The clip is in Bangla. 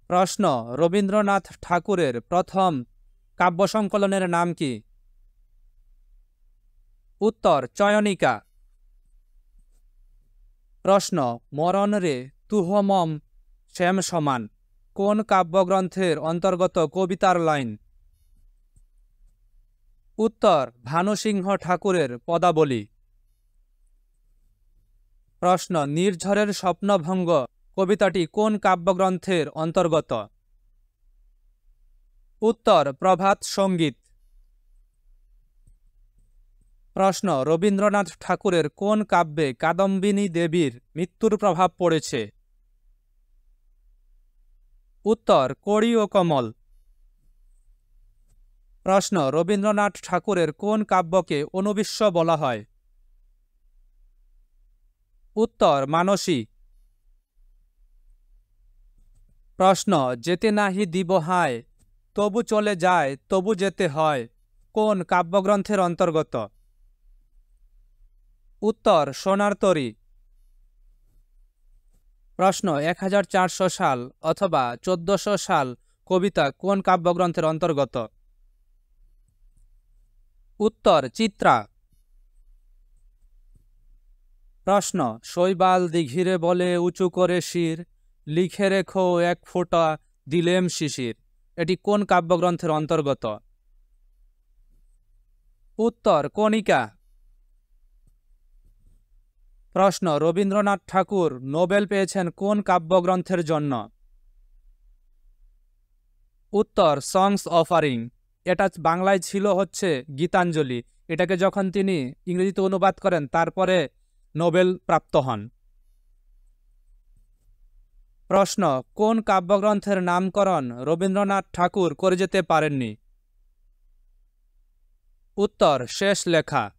প্রশ্ন, রবীন্দ্রনাথ ঠাকুরের প্রথম কাব্য সংকলনের নাম কি? উত্তর, চয়নিকা। প্রশ্ন, মরণ রে তুহ মম শ্যাম সমান কোন কাব্যগ্রন্থের অন্তর্গত কবিতার লাইন? উত্তর, ভানুসিংহ ঠাকুরের পদাবলী। প্রশ্ন, নির্ঝরের স্বপ্নভঙ্গ কবিতাটি কোন কাব্যগ্রন্থের অন্তর্গত? উত্তর, প্রভাত সঙ্গীত। প্রশ্ন, রবীন্দ্রনাথ ঠাকুরের কোন কাব্যে কাদম্বিনী দেবীর মৃত্যুর প্রভাব পড়েছে? উত্তর, কড়ি ও কমল। প্রশ্ন, রবীন্দ্রনাথ ঠাকুরের কোন কাব্যকে অনুবিশ্ব বলা হয়? উত্তর, মানসী। প্রশ্ন, যেতে নাহি দিব হায় তবু চলে যায় তবু যেতে হয় কোন কাব্যগ্রন্থের অন্তর্গত? উত্তর, সোনার তরী। প্রশ্ন, 1400 সাল অথবা 1400 সাল কবিতা কোন কাব্যগ্রন্থের অন্তর্গত? উত্তর, চিত্রা। প্রশ্ন, শৈবাল দিঘিরে বলে উঁচু করে শির লিখে রেখো এক ফোঁটা দিলেম শিশির এটি কোন কাব্যগ্রন্থের অন্তর্গত? উত্তর, কণিকা। প্রশ্ন, রবীন্দ্রনাথ ঠাকুর নোবেল পেয়েছেন কোন কাব্যগ্রন্থের জন্য? উত্তর, সংস অফারিং। এটা বাংলায় ছিল হচ্ছে গীতাঞ্জলি। এটাকে যখন তিনি ইংরেজিতে অনুবাদ করেন তারপরে নোবেল প্রাপ্ত হন। প্রশ্ন, কোন কাব্যগ্রন্থের নামকরণ রবীন্দ্রনাথ ঠাকুর করে যেতে পারেননি? উত্তর, শেষ লেখা।